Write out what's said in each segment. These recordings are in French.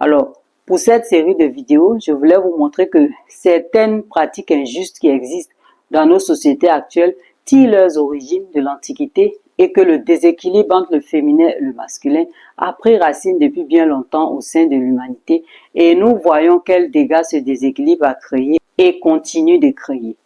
Alors, pour cette série de vidéos, je voulais vous montrer que certaines pratiques injustes qui existent dans nos sociétés actuelles tirent leurs origines de l'Antiquité et que le déséquilibre entre le féminin et le masculin a pris racine depuis bien longtemps au sein de l'humanité et nous voyons quels dégâts ce déséquilibre a créé et continue de créer.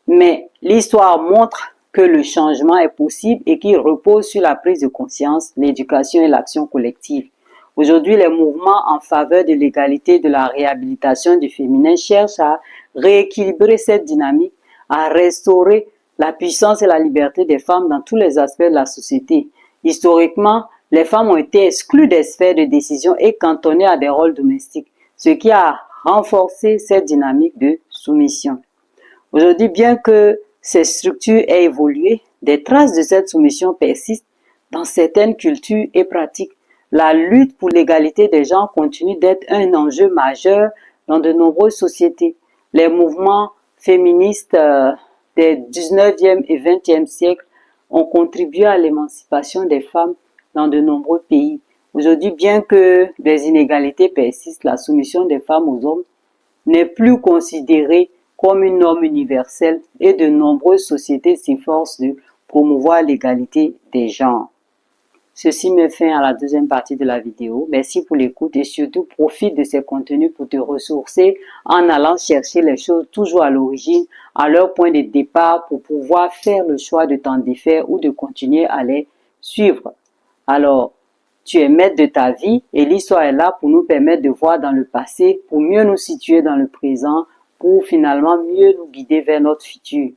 Mais l'histoire montre que le changement est possible et qu'il repose sur la prise de conscience, l'éducation et l'action collective. Aujourd'hui, les mouvements en faveur de l'égalité et de la réhabilitation du féminin cherchent à rééquilibrer cette dynamique, à restaurer la puissance et la liberté des femmes dans tous les aspects de la société. Historiquement, les femmes ont été exclues des sphères de décision et cantonnées à des rôles domestiques, ce qui a renforcé cette dynamique de soumission. Aujourd'hui, bien que ces structures aient évolué, des traces de cette soumission persistent dans certaines cultures et pratiques. La lutte pour l'égalité des genres continue d'être un enjeu majeur dans de nombreuses sociétés. Les mouvements féministes des 19e et 20e siècles ont contribué à l'émancipation des femmes dans de nombreux pays. Aujourd'hui, bien que des inégalités persistent, la soumission des femmes aux hommes n'est plus considérée comme une norme universelle et de nombreuses sociétés s'efforcent de promouvoir l'égalité des genres. Ceci met fin à la deuxième partie de la vidéo. Merci pour l'écoute et surtout profite de ces contenus pour te ressourcer en allant chercher les choses toujours à l'origine, à leur point de départ pour pouvoir faire le choix de t'en défaire ou de continuer à les suivre. Alors, tu es maître de ta vie et l'histoire est là pour nous permettre de voir dans le passé, pour mieux nous situer dans le présent, pour finalement mieux nous guider vers notre futur.